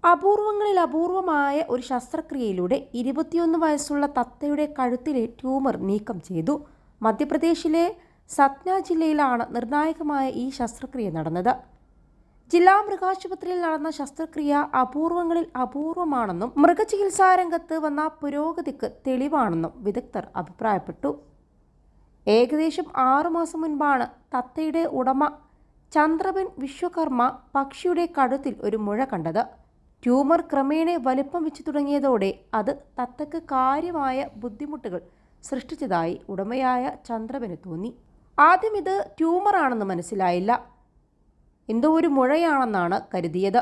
അപൂർവങ്ങളിൽ അപൂർവമായ ഒരു ശസ്ത്രക്രിയയിലൂടെ 21 വയസ്സുള്ള തത്തയുടെ കഴുത്തിലെ ട്യൂമർ നീക്കം ചെയ്തു. മധ്യപ്രദേശിലെ സത്ന ജില്ലയിലാണ് നിർണായകമായ ഈ ശസ്ത്രക്രിയ നടന്നത്. ജില്ലാ മൃഗാശുപത്രിയിൽ നടന്ന ശസ്ത്രക്രിയ അപൂർവങ്ങളിൽ അപൂർവമാണെന്നും മൃഗചികിത്സാ രംഗത്ത് വന്ന പുരോഗതിക്ക് തെളിവാണെന്നും വിദഗ്ധർ അഭിപ്രായപ്പെട്ടു. ഏകദേശം 6 മാസം മുൻപാണ് തത്തയുടെ ഉടമ ചന്ദ്രബൻ വിശ്വകർമ്മ പക്ഷിയുടെ കഴുത്തിൽ ഒരു മുഴ കണ്ടത്. ട്യൂമർ ക്രമേണ വലിപ്പം വെച്ചു തുടങ്ങിയതോടെ അത് തത്തക്ക് കാര്യമായ ബുദ്ധിമുട്ടുകൾ സൃഷ്ടിച്ചതായി ഉടമയായ ചന്ദ്രബന് തോന്നി. ആദ്യം ഇത് ട്യൂമറാണെന്ന് മനസ്സിലായില്ല, എന്തോ ഒരു മുഴയാണെന്നാണ് കരുതിയത്.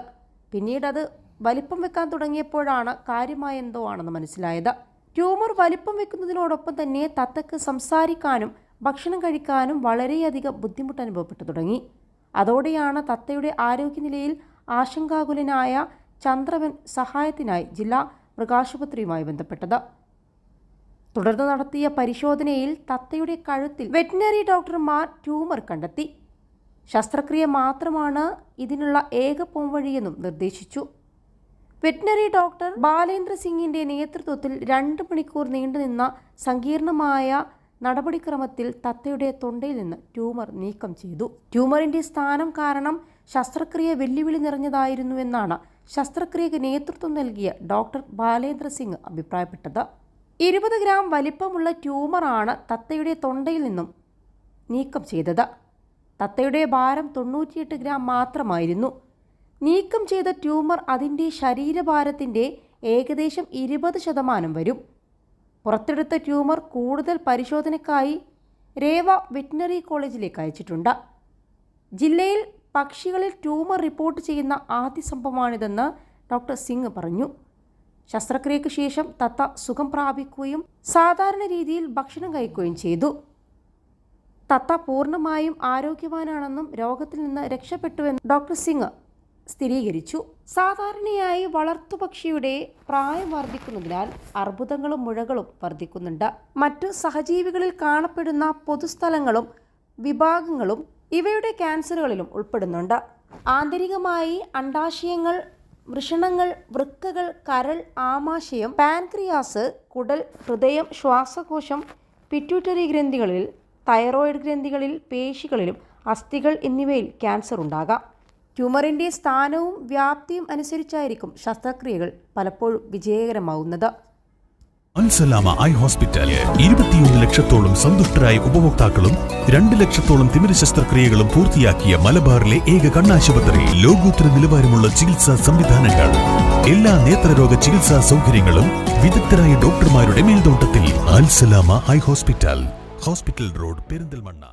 പിന്നീട് അത് വലിപ്പം വെക്കാൻ തുടങ്ങിയപ്പോഴാണ് കാര്യമായ എന്തോ ആണെന്ന് മനസ്സിലായത്. ട്യൂമർ വലിപ്പം വെക്കുന്നതിനോടൊപ്പം തന്നെ തത്തക്ക് സംസാരിക്കാനും ഭക്ഷണം കഴിക്കാനും വളരെയധികം ബുദ്ധിമുട്ട് അനുഭവപ്പെട്ടു തുടങ്ങി. അതോടെയാണ് തത്തയുടെ ആരോഗ്യനിലയിൽ ആശങ്കാകുലനായ ചന്ദ്രബൻ സഹായത്തിനായി ജില്ലാ മൃഗാശുപത്രിയുമായി ബന്ധപ്പെട്ടത്. തുടർന്ന് നടത്തിയ പരിശോധനയിൽ തത്തയുടെ കഴുത്തിൽ വെറ്റിനറി ഡോക്ടർമാർ ട്യൂമർ കണ്ടെത്തി. ശസ്ത്രക്രിയ മാത്രമാണ് ഇതിനുള്ള ഏക പോംവഴിയെന്നും നിർദ്ദേശിച്ചു. വെറ്റിനറി ഡോക്ടർ ബാലേന്ദ്ര സിംഗിന്റെ നേതൃത്വത്തിൽ 2 മണിക്കൂർ നീണ്ടുനിന്ന സങ്കീർണമായ നടപടിക്രമത്തിൽ തത്തയുടെ തൊണ്ടയിൽ നിന്ന് ട്യൂമർ നീക്കം ചെയ്തു. ട്യൂമറിന്റെ സ്ഥാനം കാരണം ശസ്ത്രക്രിയ വെല്ലുവിളി നിറഞ്ഞതായിരുന്നുവെന്നാണ് ശസ്ത്രക്രിയക്ക് നേതൃത്വം നൽകിയ ഡോക്ടർ ബാലേന്ദ്ര സിംഗ് അഭിപ്രായപ്പെട്ടത്. 20 ഗ്രാം വലിപ്പമുള്ള ട്യൂമറാണ് തത്തയുടെ തൊണ്ടയിൽ നിന്നും നീക്കം ചെയ്തത്. തത്തയുടെ ഭാരം 98 ഗ്രാം മാത്രമായിരുന്നു. നീക്കം ചെയ്ത ട്യൂമർ അതിൻ്റെ ശരീരഭാരത്തിൻ്റെ ഏകദേശം 20% വരും. പുറത്തെടുത്ത ട്യൂമർ കൂടുതൽ പരിശോധനയ്ക്കായി രേവ വെറ്റിനറി കോളേജിലേക്ക് അയച്ചിട്ടുണ്ട്. ജില്ലയിൽ പക്ഷികളിൽ ട്യൂമർ റിപ്പോർട്ട് ചെയ്യുന്ന ആദ്യ സംഭവമാണിതെന്ന് ഡോക്ടർ സിംഗ് പറഞ്ഞു. ശസ്ത്രക്രിയയ്ക്ക് ശേഷം തത്ത സുഖം പ്രാപിക്കുകയും സാധാരണ രീതിയിൽ ഭക്ഷണം കഴിക്കുകയും ചെയ്തു. തത്ത പൂർണ്ണമായും ആരോഗ്യവാനാണെന്നും രോഗത്തിൽ നിന്ന് രക്ഷപ്പെട്ടുവെന്നും ഡോക്ടർ സിംഗ് സ്ഥിരീകരിച്ചു. സാധാരണയായി വളർത്തുപക്ഷിയുടെ പ്രായം വർദ്ധിക്കുന്നതിനാൽ അർബുദങ്ങളും മുഴകളും വർദ്ധിക്കുന്നുണ്ട്. മറ്റു സഹജീവികളിൽ കാണപ്പെടുന്ന പൊതുസ്ഥലങ്ങളും വിഭാഗങ്ങളും ഇവയുടെ ക്യാൻസറുകളിലും ഉൾപ്പെടുന്നുണ്ട്. ആന്തരികമായി അണ്ഡാശയങ്ങൾ, വൃഷണങ്ങൾ, വൃക്കകൾ, കരൾ, ആമാശയം, പാൻക്രിയാസ്, കുടൽ, ഹൃദയം, ശ്വാസകോശം, പിറ്റ്യൂട്ടറി ഗ്രന്ഥികളിൽ, തൈറോയിഡ് ഗ്രന്ഥികളിൽ, പേശികളിലും അസ്ഥികൾ എന്നിവയിൽ ക്യാൻസർ ഉണ്ടാകാം. ട്യൂമറിൻ്റെ സ്ഥാനവും വ്യാപ്തിയും അനുസരിച്ചായിരിക്കും ശസ്ത്രക്രിയകൾ പലപ്പോഴും വിജയകരമാവുന്നത്. അൽസലാമ ഐ ഹോസ്പിറ്റൽ 21 ലക്ഷത്തോളം സന്തുഷ്ടരായ ഉപഭോക്താക്കളും 2 ലക്ഷത്തോളം തിമിര ശസ്ത്രക്രിയകളും പൂർത്തിയാക്കിയ മലബാറിലെ ഏക കണ്ണാശുപത്രി. ലോകോത്തര നിലവാരമുള്ള ചികിത്സാ സംവിധാനങ്ങൾ, എല്ലാ നേത്രരോഗ ചികിത്സാ സൗകര്യങ്ങളും വിദഗ്ധരായ ഡോക്ടർമാരുടെ മേൽനോട്ടത്തിൽ. Al Salama eye hospital, hospital road, Perinthalmanna.